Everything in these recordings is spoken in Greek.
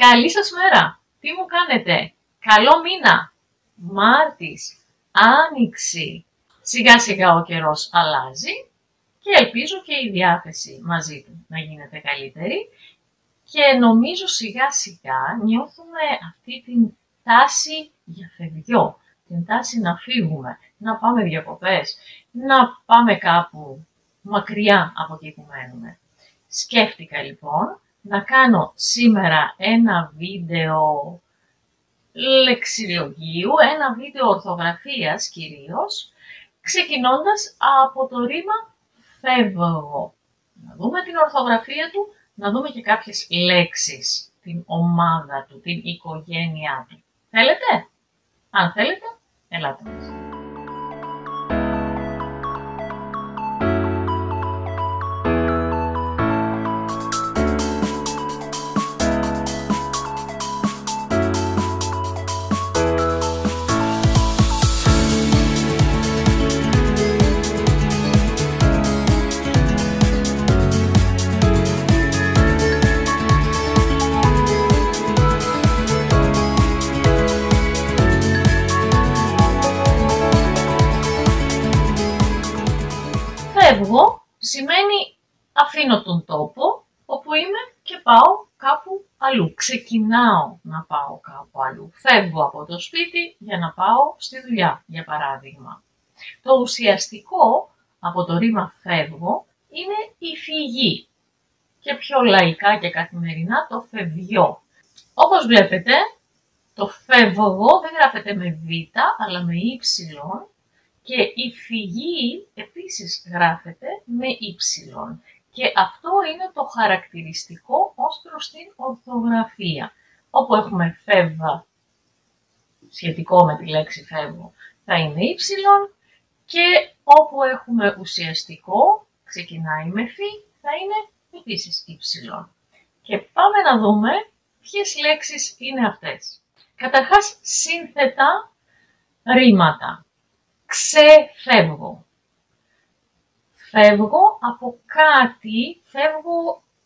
Καλή σας μέρα! Τι μου κάνετε? Καλό μήνα! Μάρτης, Άνοιξη. Σιγά σιγά ο καιρός αλλάζει και ελπίζω και η διάθεση μαζί του να γίνεται καλύτερη και νομίζω σιγά σιγά νιώθουμε αυτή την τάση για φευγιό, την τάση να φύγουμε, να πάμε διακοπές, να πάμε κάπου μακριά από εκεί που μένουμε. Σκέφτηκα λοιπόν να κάνω σήμερα ένα βίντεο λεξιλογίου, ένα βίντεο ορθογραφίας κυρίως, ξεκινώντας από το ρήμα φεύγω. Να δούμε την ορθογραφία του, να δούμε και κάποιες λέξεις, την ομάδα του, την οικογένειά του. Θέλετε? Αν θέλετε, ελάτε μας. Φεύγω σημαίνει αφήνω τον τόπο όπου είμαι και πάω κάπου αλλού. Ξεκινάω να πάω κάπου αλλού. Φεύγω από το σπίτι για να πάω στη δουλειά, για παράδειγμα. Το ουσιαστικό από το ρήμα φεύγω είναι η φυγή και πιο λαϊκά και καθημερινά το φευγιό. Όπως βλέπετε, το φεύγω δεν γράφεται με β αλλά με y. Και η φυγή επίσης γράφεται με y και αυτό είναι το χαρακτηριστικό ως προς την ορθογραφία. Όπου έχουμε φεύγα σχετικό με τη λέξη φεύγω θα είναι y και όπου έχουμε ουσιαστικό ξεκινάει με φ θα είναι επίσης y. Και πάμε να δούμε ποιες λέξεις είναι αυτές. Καταρχάς σύνθετα ρήματα. Ξεφεύγω. Φεύγω από κάτι,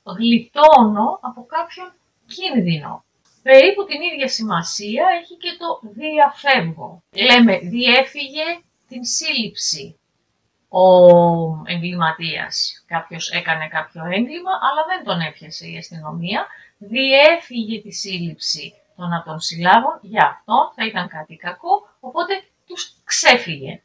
γλιτώνω από κάποιον κίνδυνο. Περίπου την ίδια σημασία έχει και το διαφεύγω. Λέμε διέφυγε την σύλληψη ο εγκληματίας. Κάποιος έκανε κάποιο έγκλημα αλλά δεν τον έπιασε η αστυνομία. Διέφυγε τη σύλληψη των να τον συλλάβουν, για αυτόν θα ήταν κάτι κακό, οπότε τους ξέφυγε.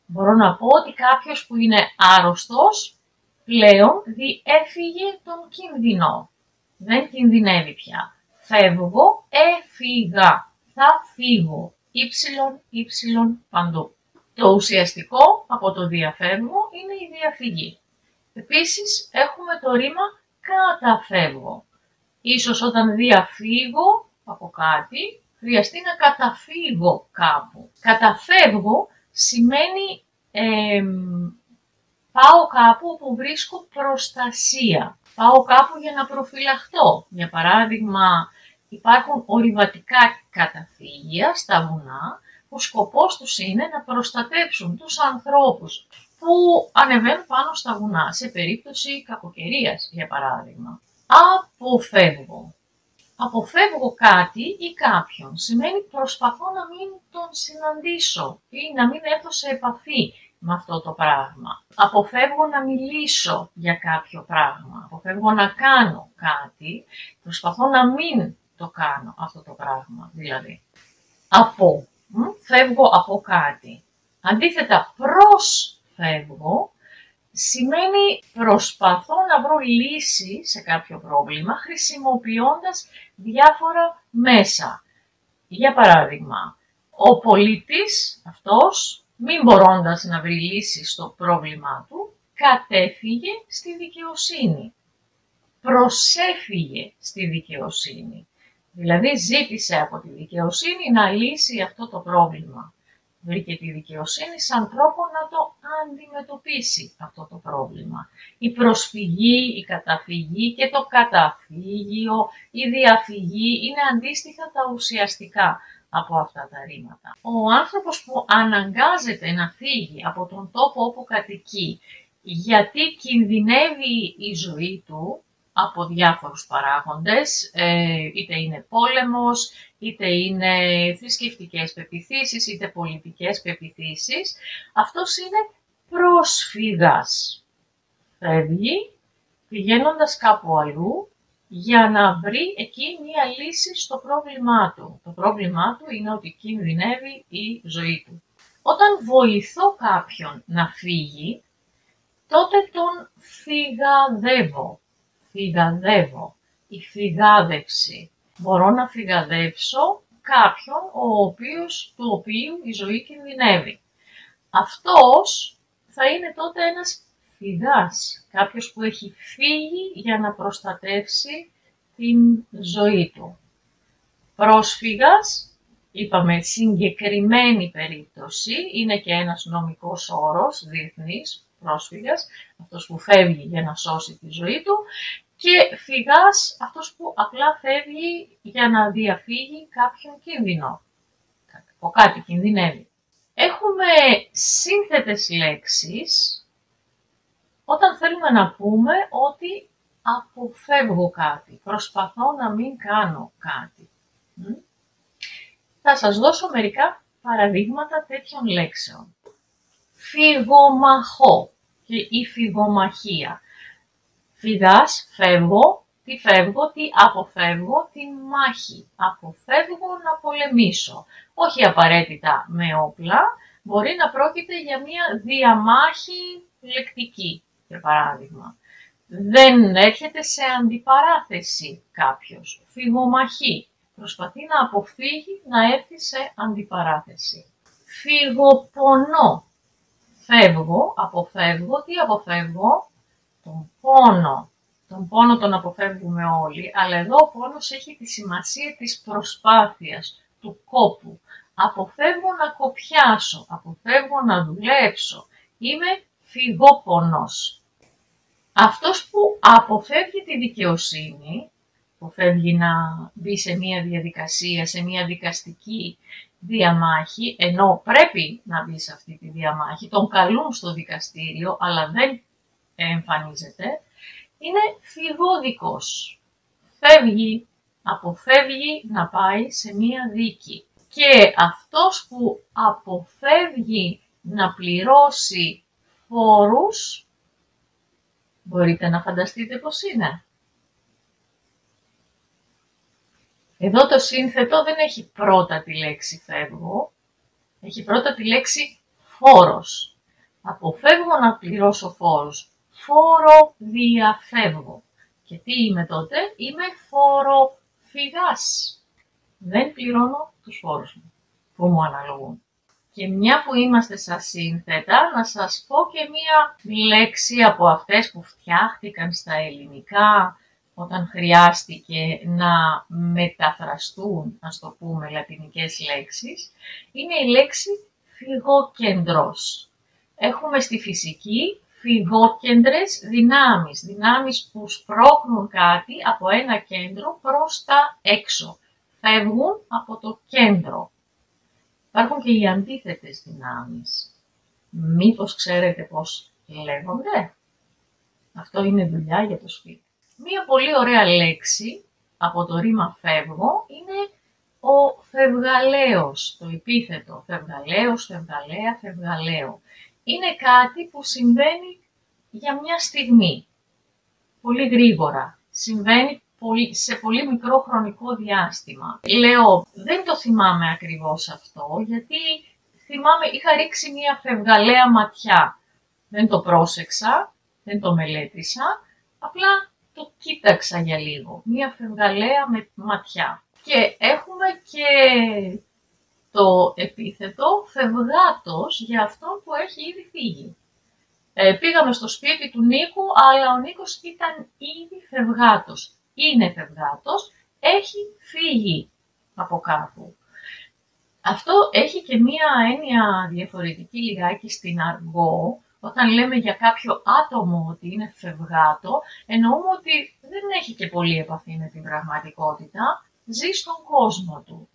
Μπορώ να πω ότι κάποιος που είναι άρρωστος πλέον διέφυγε τον κίνδυνο. Δεν κινδυνεύει πια. Φεύγω, έφυγα. Θα φύγω. Υ παντού. Το ουσιαστικό από το διαφεύγω είναι η διαφυγή. Επίσης έχουμε το ρήμα καταφεύγω. Ίσως όταν διαφύγω από κάτι χρειαστεί να καταφύγω κάπου. Καταφεύγω σημαίνει πάω κάπου όπου βρίσκω προστασία. Πάω κάπου για να προφυλαχτώ. Για παράδειγμα, υπάρχουν ορειβατικά καταφύγια στα βουνά που σκοπός τους είναι να προστατέψουν τους ανθρώπους που ανεβαίνουν πάνω στα βουνά σε περίπτωση κακοκαιρίας, για παράδειγμα. Αποφεύγω. Αποφεύγω κάτι ή κάποιον σημαίνει προσπαθώ να μην τον συναντήσω ή να μην έρθω σε επαφή με αυτό το πράγμα. Αποφεύγω να μιλήσω για κάποιο πράγμα. Αποφεύγω να κάνω κάτι. Προσπαθώ να μην το κάνω αυτό το πράγμα. Δηλαδή, φεύγω από κάτι. Αντίθετα, προσφεύγω σημαίνει προσπαθώ να βρω λύση σε κάποιο πρόβλημα χρησιμοποιώντας διάφορα μέσα. Για παράδειγμα, ο πολίτης αυτός, μην μπορώντας να βρει λύση στο πρόβλημά του, κατέφυγε στη δικαιοσύνη. Προσέφυγε στη δικαιοσύνη. Δηλαδή ζήτησε από τη δικαιοσύνη να λύσει αυτό το πρόβλημα. Βρήκε τη δικαιοσύνη σαν τρόπο να το αντιμετωπίσει αυτό το πρόβλημα. Η προσφυγή, η καταφυγή και το καταφύγιο, η διαφυγή είναι αντίστοιχα τα ουσιαστικά από αυτά τα ρήματα. Ο άνθρωπος που αναγκάζεται να φύγει από τον τόπο όπου κατοικεί γιατί κινδυνεύει η ζωή του, από διάφορους παράγοντες, είτε είναι πόλεμος, είτε είναι θρησκευτικές πεποιθήσεις, είτε πολιτικές πεποιθήσεις. Αυτός είναι πρόσφυγας. Φεύγει πηγαίνοντας κάπου αλλού για να βρει εκεί μία λύση στο πρόβλημά του. Το πρόβλημά του είναι ότι κινδυνεύει η ζωή του. Όταν βοηθώ κάποιον να φύγει, τότε τον φυγαδεύω. Φυγαδεύω. Η φυγάδευση. Μπορώ να φυγαδεύσω κάποιον του οποίου η ζωή κινδυνεύει. Αυτός θα είναι τότε ένας φυγάς. Κάποιος που έχει φύγει για να προστατεύσει την ζωή του. Πρόσφυγας, είπαμε συγκεκριμένη περίπτωση, είναι και ένας νομικός όρος διεθνής, πρόσφυγας, αυτός που φεύγει για να σώσει τη ζωή του, και φυγάς, αυτός που απλά φεύγει για να διαφύγει κάποιον κίνδυνο. Από κάτι κινδυνεύει. Έχουμε σύνθετες λέξεις όταν θέλουμε να πούμε ότι αποφεύγω κάτι, προσπαθώ να μην κάνω κάτι. Θα σας δώσω μερικά παραδείγματα τέτοιων λέξεων. Φυγομαχώ και η φυγομαχία. Φυγάς, φεύγω, τι αποφεύγω, την μάχη. Αποφεύγω να πολεμήσω. Όχι απαραίτητα με όπλα, μπορεί να πρόκειται για μια διαμάχη λεκτική, για παράδειγμα. Δεν έρχεται σε αντιπαράθεση κάποιος. Φυγομαχεί. Προσπαθεί να αποφύγει να έρθει σε αντιπαράθεση. Φυγοπονώ. Φεύγω, αποφεύγω, τι αποφεύγω, τον πόνο. Τον πόνο τον αποφεύγουμε όλοι, αλλά εδώ ο πόνος έχει τη σημασία της προσπάθειας, του κόπου. Αποφεύγω να κοπιάσω, αποφεύγω να δουλέψω. Είμαι φυγόπονος. Αυτός που αποφεύγει τη δικαιοσύνη, αποφεύγει να μπει σε μια διαδικασία, σε μια δικαστική διαμάχη, ενώ πρέπει να μπει σε αυτή τη διαμάχη, τον καλούν στο δικαστήριο, αλλά δεν εμφανίζεται, είναι φυγόδικος. Φεύγει, αποφεύγει να πάει σε μία δίκη. Και αυτός που αποφεύγει να πληρώσει φόρους, μπορείτε να φανταστείτε πώς είναι. Εδώ το σύνθετο δεν έχει πρώτα τη λέξη φεύγω, έχει πρώτα τη λέξη φόρος. Αποφεύγω να πληρώσω φόρους. Φόρο διαφεύγω. Και τι είμαι τότε, είμαι φοροφυγάς. Δεν πληρώνω τους φόρους μου που μου αναλογούν. Και μια που είμαστε στα σύνθετα, να σας πω και μια λέξη από αυτές που φτιάχτηκαν στα ελληνικά όταν χρειάστηκε να μεταφραστούν, ας το πούμε, λατινικές λέξεις, είναι η λέξη φυγόκεντρος. Έχουμε στη φυσική φυγόκεντρες δυνάμεις, δυνάμεις που σπρώχνουν κάτι από ένα κέντρο προς τα έξω. Φεύγουν από το κέντρο. Υπάρχουν και οι αντίθετες δυνάμεις. Μήπως ξέρετε πώς λέγονται? Αυτό είναι δουλειά για το σπίτι. Μία πολύ ωραία λέξη από το ρήμα φεύγω είναι ο φευγαλέος, το επίθετο φευγαλέος, φευγαλέα, φευγαλαίο. Είναι κάτι που συμβαίνει για μια στιγμή, πολύ γρήγορα, συμβαίνει σε πολύ μικρό χρονικό διάστημα. Λέω, δεν το θυμάμαι ακριβώς αυτό, γιατί θυμάμαι, είχα ρίξει μια φευγαλαία ματιά. Δεν το πρόσεξα, δεν το μελέτησα, απλά το κοίταξα για λίγο. Μια φευγαλαία ματιά. Και έχουμε και το επίθετο φευγάτος για αυτόν που έχει ήδη φύγει. Πήγαμε στο σπίτι του Νίκου, αλλά ο Νίκος ήταν ήδη φευγάτος. Είναι φευγάτος, έχει φύγει από κάπου. Αυτό έχει και μία έννοια διαφορετική λιγάκι στην αργό. Όταν λέμε για κάποιο άτομο ότι είναι φευγάτο, εννοούμε ότι δεν έχει και πολύ επαφή με την πραγματικότητα, ζει στον κόσμο του.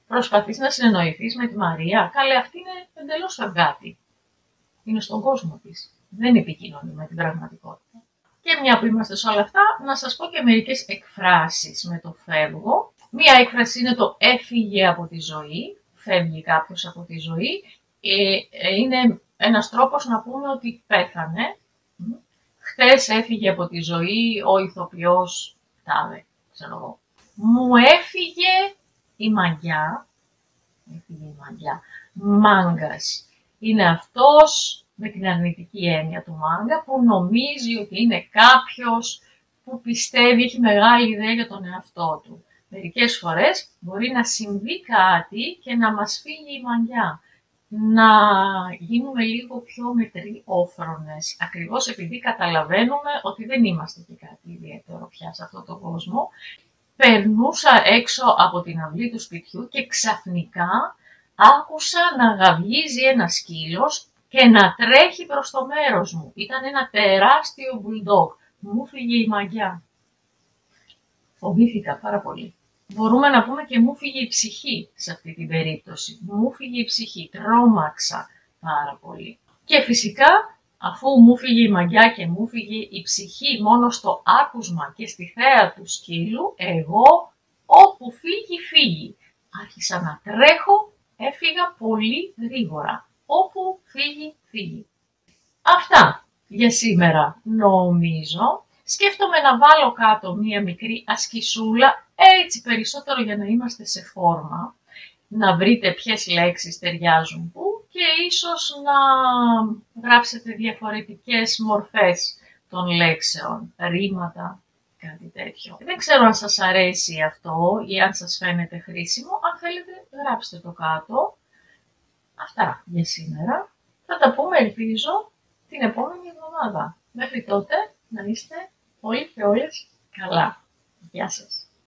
Προσπαθείς να συνεννοηθείς με τη Μαρία, καλέ αυτή είναι εντελώς φευγάτη. Είναι στον κόσμο της, δεν επικοινωνεί με την πραγματικότητα. Και μια που είμαστε σε όλα αυτά, να σας πω και μερικές εκφράσεις με το φεύγω. Μία έκφραση είναι το έφυγε από τη ζωή, φεύγει κάποιος από τη ζωή. Είναι ένας τρόπος να πούμε ότι πέθανε. Χθες έφυγε από τη ζωή ο ηθοποιός τάδε, ξέρω εγώ. Μου έφυγε η μαγιά. Έφυγε η μαγιά. Μάγκας. Είναι αυτός, με την αρνητική έννοια του μάγκα, που νομίζει ότι είναι κάποιος που πιστεύει, έχει μεγάλη ιδέα για τον εαυτό του. Μερικές φορές μπορεί να συμβεί κάτι και να μας φύγει η μαγιά. Να γίνουμε λίγο πιο μετριόφρονες, ακριβώς επειδή καταλαβαίνουμε ότι δεν είμαστε και κάτι ιδιαίτερο πια σε αυτόν τον κόσμο. Περνούσα έξω από την αυλή του σπιτιού και ξαφνικά άκουσα να γαβγίζει ένα σκύλος και να τρέχει προς το μέρος μου. Ήταν ένα τεράστιο μπουλντόγκ. Μου φύγε η μαγιά. Φοβήθηκα πάρα πολύ. Μπορούμε να πούμε και μου φύγε η ψυχή σε αυτή την περίπτωση. Μου φύγε η ψυχή. Τρόμαξα πάρα πολύ. Και φυσικά, αφού μου φύγε η μαγιά και μου φύγε η ψυχή μόνο στο άκουσμα και στη θέα του σκύλου, εγώ όπου φύγει, φύγει. Άρχισα να τρέχω, έφυγα πολύ γρήγορα. Όπου φύγει, φύγει. Αυτά για σήμερα νομίζω. Σκέφτομαι να βάλω κάτω μία μικρή ασκησούλα, έτσι περισσότερο για να είμαστε σε φόρμα, να βρείτε ποιες λέξεις ταιριάζουν πού και ίσως να γράψετε διαφορετικές μορφές των λέξεων, ρήματα, κάτι τέτοιο. Δεν ξέρω αν σας αρέσει αυτό ή αν σας φαίνεται χρήσιμο, αν θέλετε γράψτε το κάτω. Αυτά για σήμερα. Θα τα πούμε, ελπίζω, την επόμενη εβδομάδα. Μέχρι τότε να είστε όλοι και όλες καλά. Γεια σας.